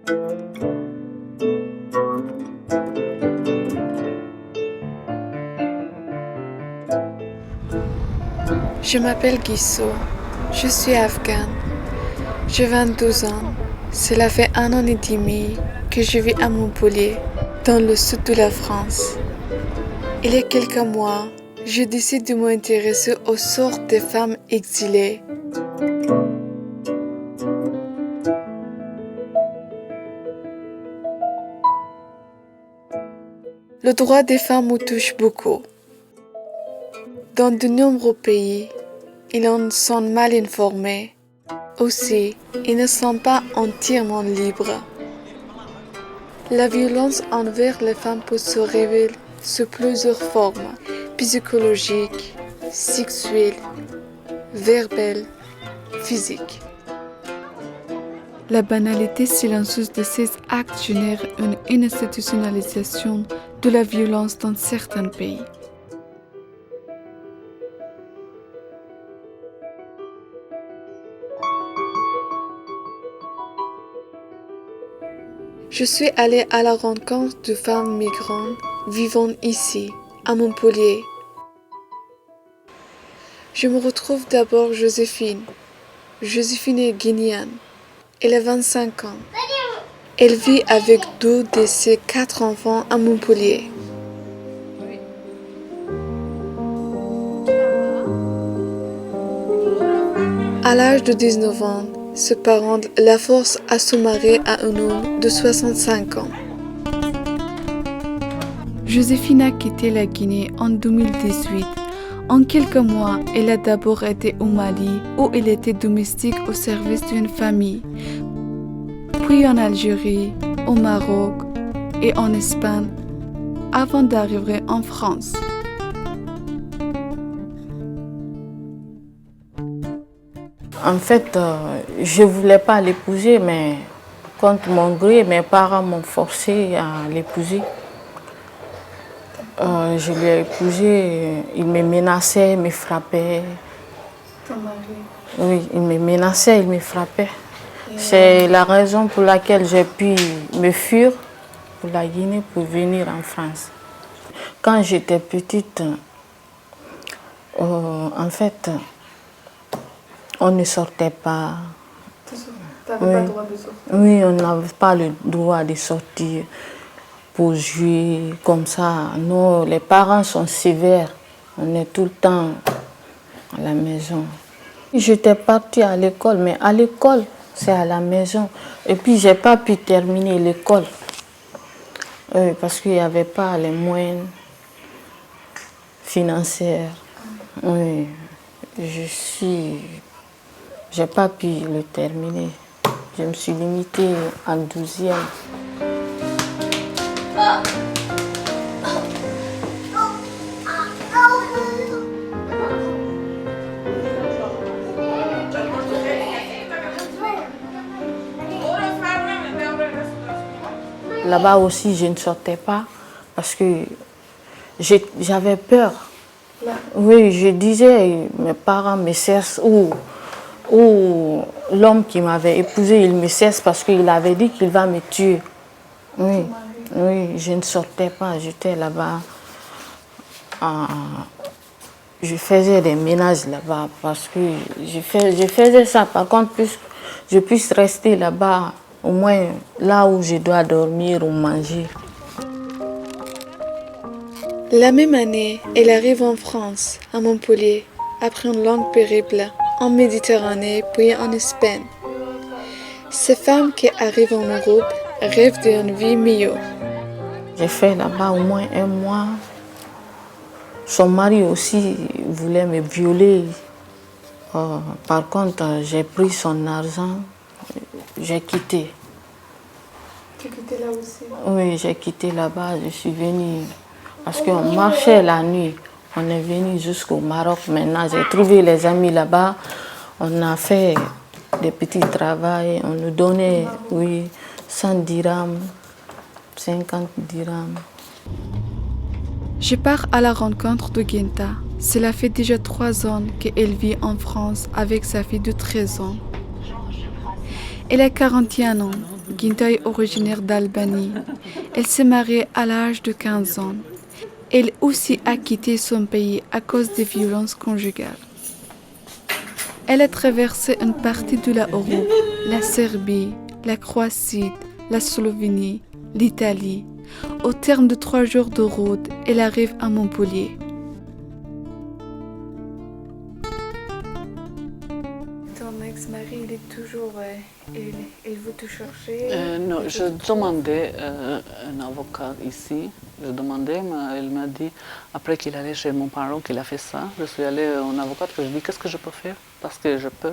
Je m'appelle Guissou, je suis afghane, j'ai 22 ans. Cela fait 1 an et demi que je vis à Montpellier, dans le sud de la France. Il y a quelques mois, je décide de m'intéresser au sort des femmes exilées. Le droit des femmes me touche beaucoup. Dans de nombreux pays, ils en sont mal informés. Aussi, ils ne sont pas entièrement libres. La violence envers les femmes peut se révéler sous plusieurs formes, psychologiques, sexuelles, verbales, physiques. La banalité silencieuse de ces actes génère une institutionnalisation de la violence dans certains pays. Je suis allée à la rencontre de femmes migrantes vivant ici, à Montpellier. Je me retrouve d'abord Joséphine. Joséphine est guinéenne. Elle a 25 ans. Elle vit avec 2 de ses 4 enfants à Montpellier. À l'âge de 19 ans, ses parents la forcent à se marier à un homme de 65 ans. Joséphine a quitté la Guinée en 2018. En quelques mois, elle a d'abord été au Mali, où elle était domestique au service d'une famille, puis en Algérie, au Maroc et en Espagne, avant d'arriver en France. En fait, je ne voulais pas l'épouser, mais contre mon gré, mes parents m'ont forcé à l'épouser. Je l'ai épousé, il me menaçait, il me frappait. Ton mari? Oui, il me menaçait, il me frappait. C'est la raison pour laquelle j'ai pu me fuir pour la Guinée pour venir en France. Quand j'étais petite, en fait, on ne sortait pas. Tu n'avais pas le droit de sortir? Oui, on n'avait pas le droit de sortir pour jouer comme ça. Nous, les parents sont sévères. On est tout le temps à la maison. J'étais partie à l'école, mais à l'école, c'est à la maison. Et puis, je n'ai pas pu terminer l'école parce qu'il n'y avait pas les moyens financiers. Oui, je n'ai pas pu le terminer. Je me suis limitée en 12e. Là-bas aussi, je ne sortais pas parce que j'avais peur. Oui, je disais, mes parents me cessent ou l'homme qui m'avait épousée, il me cesse parce qu'il avait dit qu'il va me tuer. Oui, oui, je ne sortais pas, j'étais là-bas. Je faisais des ménages là-bas parce que je faisais ça. Par contre, puisque je puisse rester là-bas, au moins là où je dois dormir ou manger. La même année, elle arrive en France, à Montpellier, après une longue périple en Méditerranée puis en Espagne. Ces femmes qui arrivent en Europe rêvent d'une vie meilleure. J'ai fait là-bas au moins 1 mois. Son mari aussi voulait me violer. Par contre, j'ai pris son argent, j'ai quitté. Tu quittais là aussi? Oui, j'ai quitté là-bas, je suis venue. Parce qu'on marchait la nuit. On est venu jusqu'au Maroc. Maintenant, j'ai trouvé les amis là-bas. On a fait des petits travaux. On nous donnait, oui, 100 dirhams, 50 dirhams. Je pars à la rencontre de Genta. Cela fait déjà 3 ans qu'elle vit en France avec sa fille de 13 ans. Elle a 41 ans. Ginta est originaire d'Albanie. Elle s'est mariée à l'âge de 15 ans. Elle aussi a quitté son pays à cause des violences conjugales. Elle a traversé une partie de la Europe, la Serbie, la Croatie, la Slovénie, l'Italie. Au terme de 3 jours de route, elle arrive à Montpellier. Ton ex-mari, il est toujours... il veut te chercher? Non, je demandais un avocat ici. Je demandais, mais elle m'a dit, après qu'il allait chez mon parent, qu'il a fait ça, je suis allée à un avocat, que je dis, qu'est-ce que je peux faire? Parce que je peux.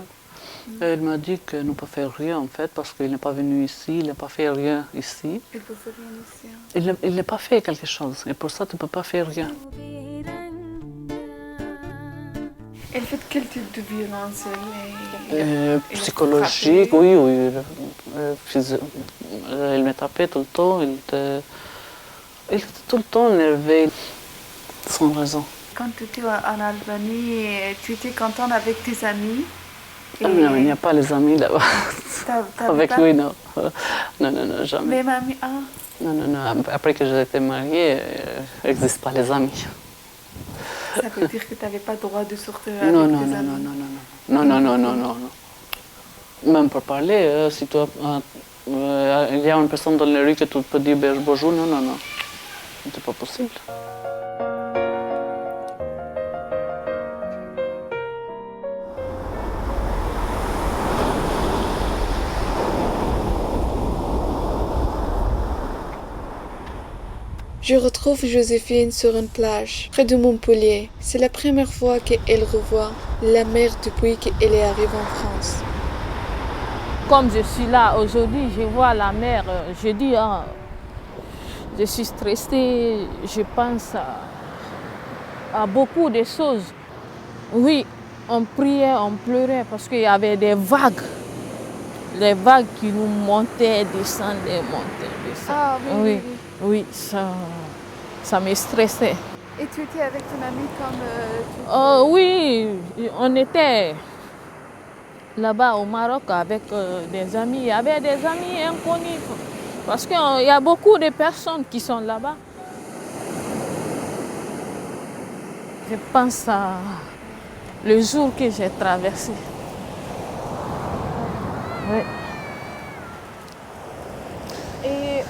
Et elle m'a dit qu'elle ne peut faire rien en fait, parce qu'il n'est pas venu ici, il n'a pas fait rien ici. Il peut faire rien ici. Hein. Il n'a pas fait quelque chose, et pour ça, tu ne peux pas faire rien. Elle fait quel type de violence? Psychologique, oui, oui. Il me tapait tout le temps, il était tout le temps énervé, sans raison. Quand tu étais en Albanie, tu étais contente avec tes amis? Non, il n'y a pas les amis là-bas. Avec lui, non. Non, jamais. Mais mamie, ah. Non. Après que j'ai été mariée, il n'existe pas les amis. Ça veut dire que tu n'avais pas le droit de sortir avec tes amis? Non. Même pour parler, si toi, il y a une personne dans la rue que tu peux dire bonjour, non. C'est pas possible. Je retrouve Joséphine sur une plage, près de Montpellier. C'est la première fois qu'elle revoit la mer depuis qu'elle est arrivée en France. Comme je suis là aujourd'hui, je vois la mer, je dis, je suis stressée, je pense à beaucoup de choses. Oui, on priait, on pleurait parce qu'il y avait des vagues. Les vagues qui nous montaient, descendaient, montaient. Ah oui. Oui, ça me stressait. Et tu étais avec ton ami comme... Oui, on était là-bas au Maroc avec des amis. Il y avait des amis inconnus. Parce qu'il y a beaucoup de personnes qui sont là-bas. Je pense à le jour que j'ai traversé. Oui. Et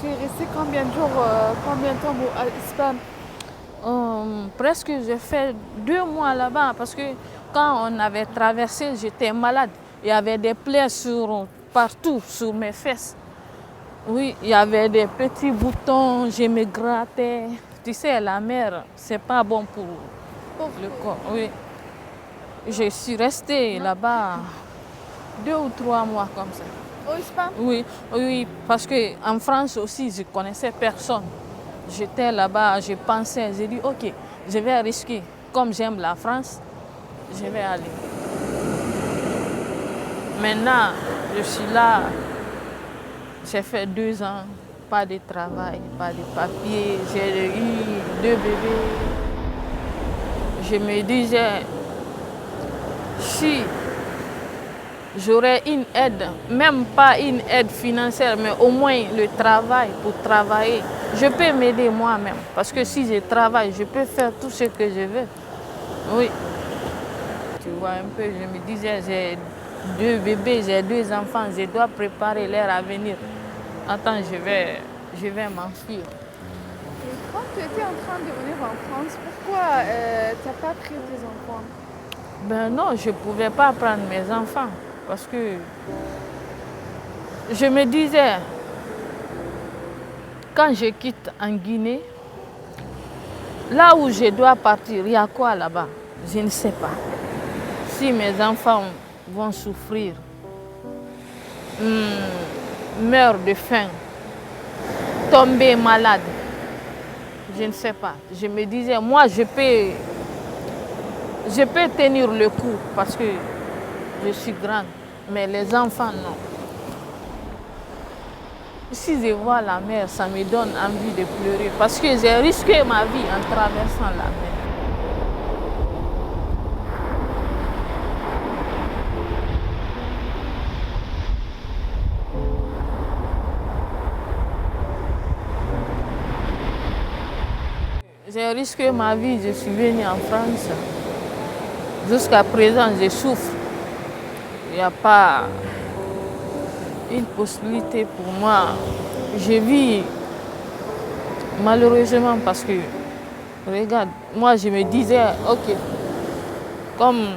tu es resté combien de jours, combien de temps à Espagne? Presque j'ai fait 2 mois là-bas parce que quand on avait traversé, j'étais malade. Il y avait des plaies partout sur mes fesses. Oui, il y avait des petits boutons, je me grattais. Tu sais, la mer, c'est pas bon pour le corps. Oui. Je suis restée là-bas 2 ou 3 mois comme ça. Au Espagne? Oui, parce qu'en France aussi, je ne connaissais personne. J'étais là-bas, je pensais, j'ai dit, ok, je vais risquer. Comme j'aime la France, je vais aller. Maintenant, je suis là, j'ai fait 2 ans, pas de travail, pas de papier, j'ai eu 2 bébés. Je me disais, si j'aurais une aide, même pas une aide financière, mais au moins le travail pour travailler, je peux m'aider moi-même. Parce que si je travaille, je peux faire tout ce que je veux. Oui. Tu vois un peu, je me disais, j'ai 2 bébés, j'ai 2 enfants, je dois préparer leur avenir. Attends, je vais m'enfuir. Quand tu étais en train de venir en France, pourquoi tu n'as pas pris tes enfants? Ben non, je ne pouvais pas prendre mes enfants. Parce que je me disais, quand je quitte en Guinée, là où je dois partir, il y a quoi là-bas? Je ne sais pas. Si mes enfants vont souffrir, meurent de faim, tomber malade, je ne sais pas. Je me disais, moi je peux tenir le coup parce que je suis grande. Mais les enfants, non. Si je vois la mer, ça me donne envie de pleurer parce que j'ai risqué ma vie en traversant la mer. J'ai risqué ma vie, je suis venue en France. Jusqu'à présent, je souffre. Il n'y a pas une possibilité pour moi. Je vis malheureusement parce que, regarde, moi je me disais, ok, comme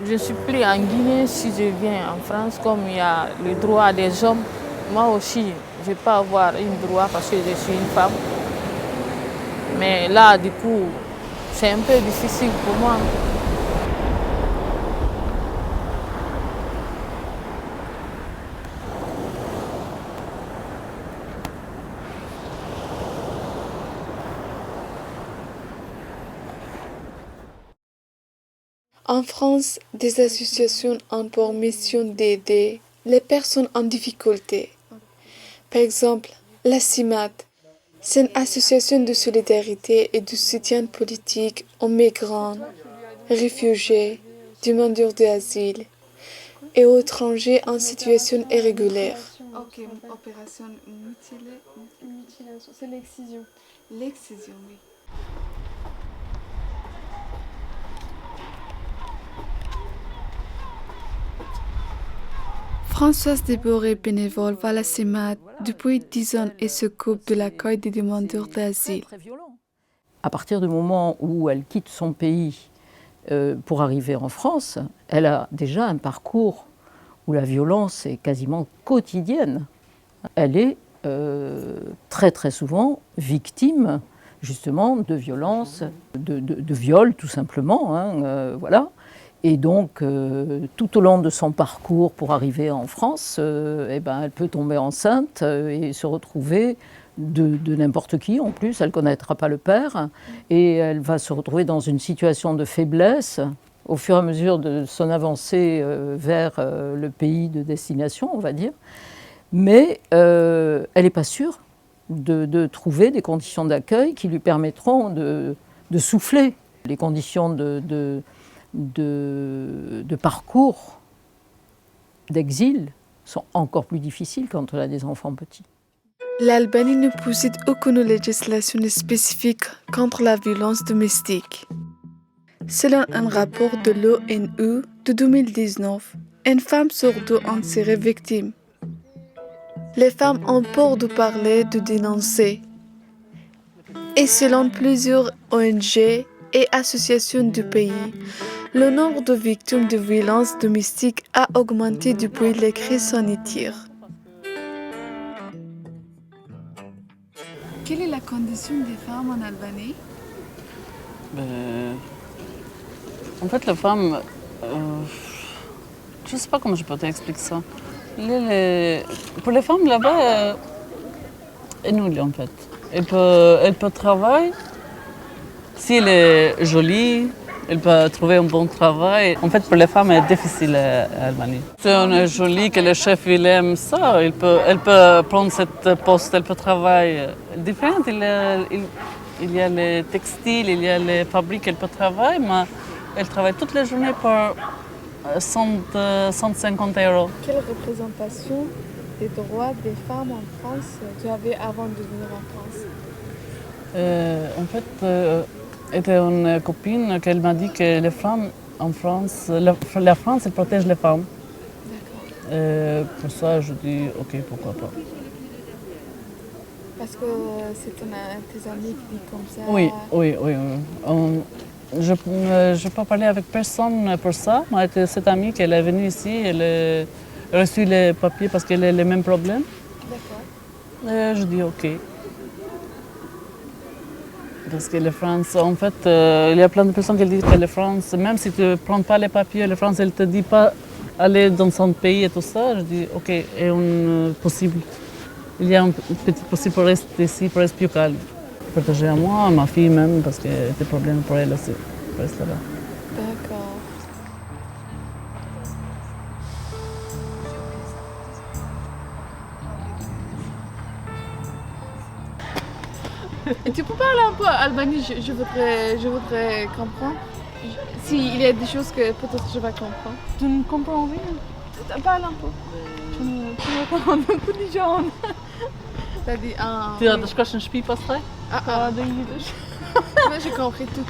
je ne suis plus en Guinée, si je viens en France, comme il y a le droit des hommes, moi aussi, je ne vais pas avoir un droit parce que je suis une femme. Mais là, du coup, c'est un peu difficile pour moi. En France, des associations ont pour mission d'aider les personnes en difficulté. Par exemple, la CIMAD, c'est une association de solidarité et de soutien politique aux migrants, réfugiés, demandeurs d'asile et aux étrangers en situation irrégulière. Ok, opération mutilation, c'est l'excision. L'excision, oui. Françoise Déboré, bénévole, va à la CIMAD depuis 10 ans et s'occupe de l'accueil des demandeurs d'asile. À partir du moment où elle quitte son pays pour arriver en France, elle a déjà un parcours où la violence est quasiment quotidienne. Elle est très très souvent victime justement de violences, de viols tout simplement, hein, voilà. Et donc, tout au long de son parcours pour arriver en France, eh ben, elle peut tomber enceinte et se retrouver de n'importe qui en plus, elle ne connaîtra pas le père, et elle va se retrouver dans une situation de faiblesse au fur et à mesure de son avancée vers le pays de destination, on va dire. Mais elle n'est pas sûre de trouver des conditions d'accueil qui lui permettront de souffler. Les conditions de parcours d'exil sont encore plus difficiles quand on a des enfants petits. L'Albanie ne possède aucune législation spécifique contre la violence domestique. Selon un rapport de l'ONU de 2019, une femme sur deux en serait victime. Les femmes ont peur de parler, de dénoncer. Et selon plusieurs ONG et associations du pays, le nombre de victimes de violences domestiques a augmenté depuis les crises sanitaires. Quelle est la condition des femmes en Albanie? En fait, les femmes, je ne sais pas comment je peux t'expliquer ça. Pour les femmes là-bas, nul en fait. Elle peut travailler. Si elle est jolie, elle peut trouver un bon travail. En fait, pour les femmes, c'est difficile en Albanie. Si on est jolie, que le chef il aime ça, elle peut prendre cette poste, elle peut travailler différent. Il y a les textiles, il y a les fabriques, elle peut travailler, mais elle travaille toutes les journées pour 150 €. Quelle représentation des droits des femmes en France tu avais avant de venir en France? En fait, était une copine qui m'a dit que les femmes en France, la France elle protège les femmes. D'accord. Pour ça, je dis ok, pourquoi pas. Parce que c'est un de tes amis qui dit comme ça. Oui. Je n'ai pas parlé avec personne pour ça. Moi, cette amie qui est venue ici, elle a reçu les papiers parce qu'elle a les mêmes problèmes. D'accord. Je dis ok. Parce que la France, en fait, il y a plein de personnes qui disent que la France, même si tu ne prends pas les papiers, la France, elle ne te dit pas aller dans son pays et tout ça. Je dis ok, est possible. Il y a un petit possible pour rester ici, pour rester plus calme. Protéger à moi, à ma fille même, parce qu'il y a des problèmes pour elle aussi, pour rester là. D'accord. Et tu peux parler un peu Albanie, je voudrais comprendre. S'il y a des choses que peut-être je vais comprendre. Tu ne comprends rien? Parle un peu. Tu me comprends un peu de gens. Tu as das costas pie para Ah, de Moi, j'ai compris tout.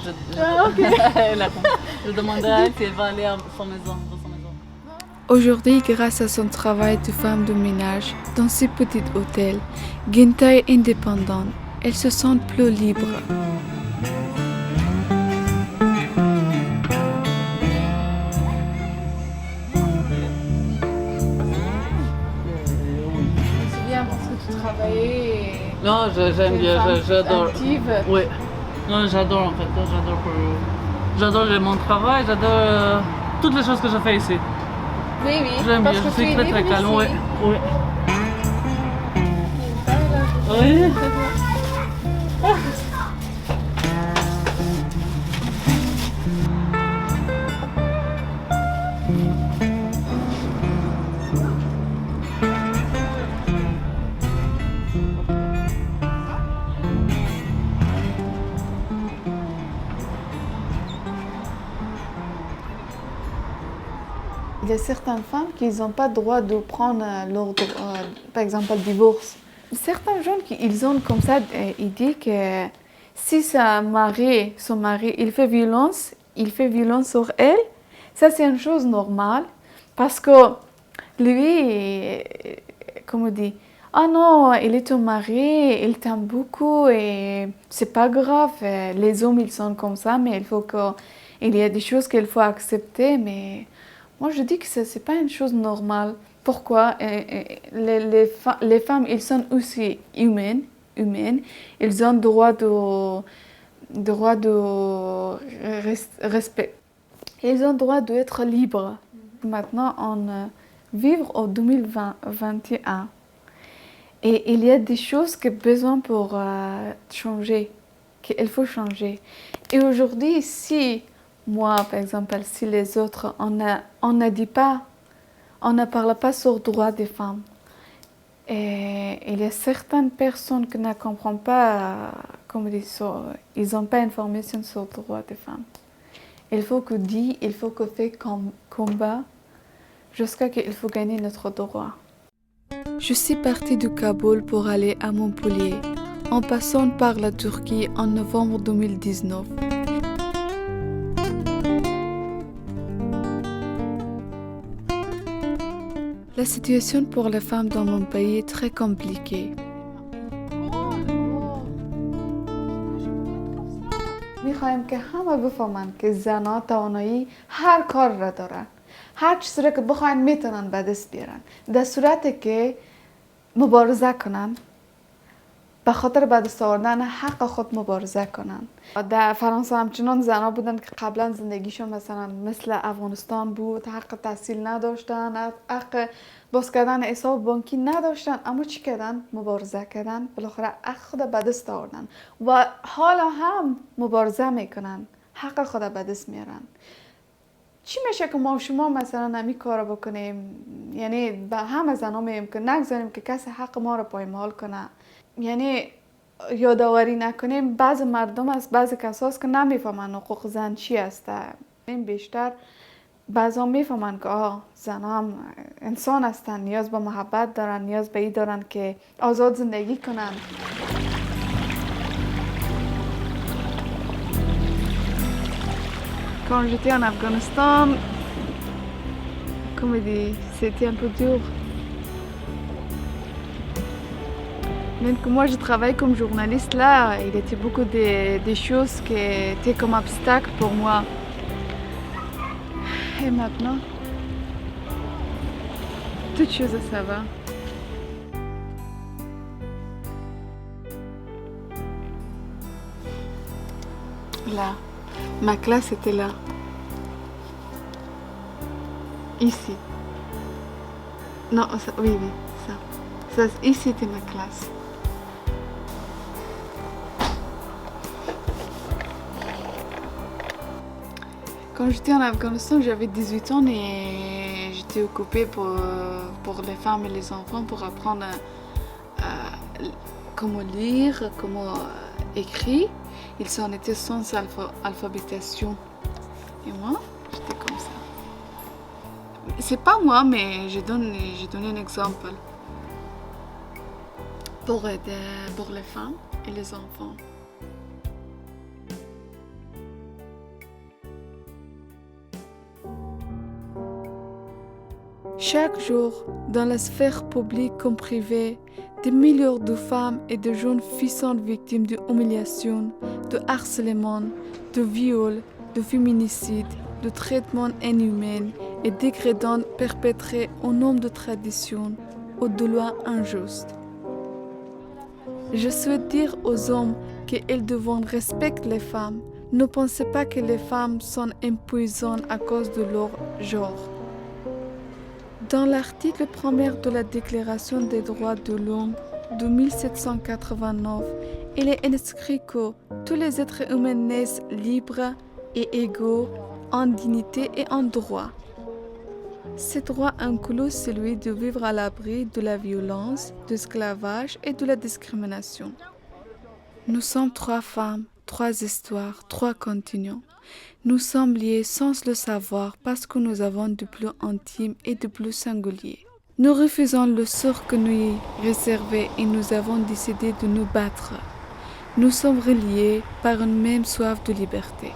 Elle a compris. Je demanderai à elle si elle va aller à sa maison, dans sa maison. Aujourd'hui, grâce à son travail de femme de ménage dans ce petit hôtel, Ginta est indépendante. Elle se sent plus libre. C'est bien parce que tu travaillais. Non, j'aime bien, j'adore. Active. Oui. Non, j'adore en fait. J'adore mon travail, j'adore toutes les choses que je fais ici. Oui, oui. J'aime parce bien, que je tu suis es très très libre calme. ici. Oui. Oui. Il y a certaines femmes qui n'ont pas le droit de prendre par exemple, le divorce. Certains jeunes, ils ont comme ça, ils disent que si son mari, il fait violence sur elle, ça c'est une chose normale parce que lui, comme on dit, ah non, il est ton mari, il t'aime beaucoup et c'est pas grave, les hommes ils sont comme ça, mais il y a des choses qu'il faut accepter, mais moi, je dis que ce n'est pas une chose normale. Pourquoi? Les femmes, elles sont aussi humaines. Elles ont droit de respect. Elles ont droit d'être libres. Maintenant, on vit en 2021. Et il y a des choses qui ont besoin pour changer, qu'il faut changer. Et aujourd'hui, si moi, par exemple, si les autres, on ne parle pas sur le droit des femmes. Et il y a certaines personnes qui ne comprennent pas, ils n'ont pas d'informations sur le droit des femmes. Il faut faire combat jusqu'à qu'il faut gagner notre droit. Je suis partie de Kaboul pour aller à Montpellier, en passant par la Turquie en novembre 2019. La situation pour les femmes dans mon pays est très compliquée. میخوایم که همه بفهمن که زنها توانایی هر کار را دارن. هر چیزی را که بخواین میتونن به دست بیارن. در صورتی که مبارزه کنن، به خاطر به دست آوردن حق خود مبارزه کنن. در فرانسه همچنان زنها بودن که قبلا زندگیشون مثلا مثل افغانستان بود، حق تحصیل نداشتن، حق باز کردن حساب بانکی نداشتن، اما چی کردن؟ مبارزه کردن، بالاخره حق خود به دست آوردن و حالا هم مبارزه میکنن، حق خود به دست میارن. چی میشه که ما و شما مثلا نمی کار بکنیم؟ یعنی به همه زنها میگیم که نگذاریم که کسی حق ما رو پایمال کنه. یعنی یادآوری نکنیم بعض مردم است، بعض کساست که نمیفهمن حقوق زن چی است. این بیشتر بعضا میفهمن که زن هم انسان هستن، نیاز به محبت دارن، نیاز به این دارن که آزاد زندگی کنن. Quand j'étais en Afghanistan, comme dit, c'était un peu dur. Même que moi je travaille comme journaliste là, il y avait beaucoup de choses qui étaient comme obstacles pour moi. Et maintenant, toutes choses ça va. Là, ma classe était là. Ici. Non, ça, oui, ça. Ici c'était ma classe. Quand j'étais en Afghanistan, j'avais 18 ans et j'étais occupée pour les femmes et les enfants pour apprendre comment lire, comment écrire. Ils en étaient sans alphabétisation. Et moi, j'étais comme ça. C'est pas moi, mais j'ai donné un exemple pour les femmes et les enfants. Chaque jour, dans la sphère publique comme privée, des millions de femmes et de jeunes filles sont victimes d'humiliation, de harcèlement, de viols, de féminicide, de traitements inhumains et dégradants perpétrés au nom de traditions ou de lois injustes. Je souhaite dire aux hommes qu'ils devront respecter les femmes. Ne pensez pas que les femmes sont impuissantes à cause de leur genre. Dans l'article 1er de la Déclaration des droits de l'homme de 1789, il est inscrit que tous les êtres humains naissent libres et égaux en dignité et en droit. Ces droits incluent celui de vivre à l'abri de la violence, de l'esclavage et de la discrimination. Nous sommes 3 femmes, 3 histoires, 3 continents. Nous sommes liés sans le savoir parce que nous avons de plus intime et de plus singulier. Nous refusons le sort que nous est réservé et nous avons décidé de nous battre. Nous sommes reliés par une même soif de liberté.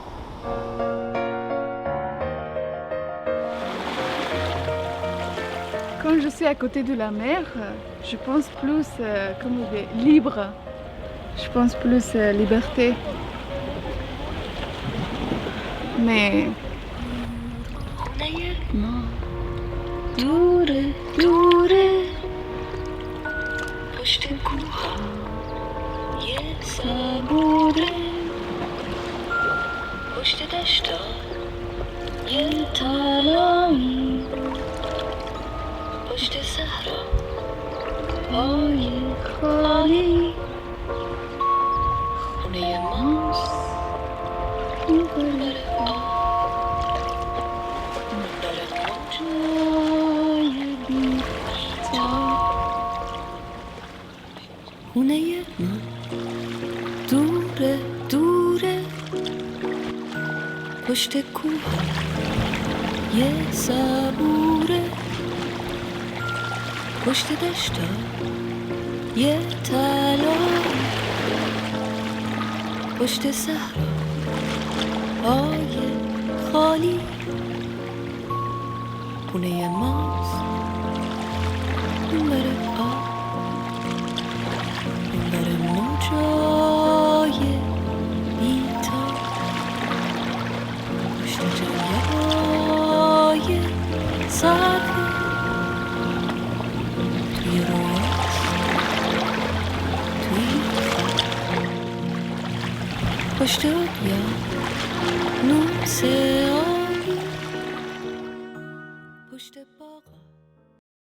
Quand je suis à côté de la mer, je pense plus comme il est libre. Je pense plus liberté. Mais non. دوره دوره پشت کوها یه صبوره پشت دشتا یه تلایی پشت صحرا پای خالی خونه ماست بر آب بر موجای بی‌تا خونه ما دوره دوره پشت کوه یه صبوره پشت دشتا یه تلا پشت صحرا پای خالی خونه ماست بر آب بر موجای بی‌تا پشت جنگل‌های سبز توی رویاست توی خواب پشت اقیانوس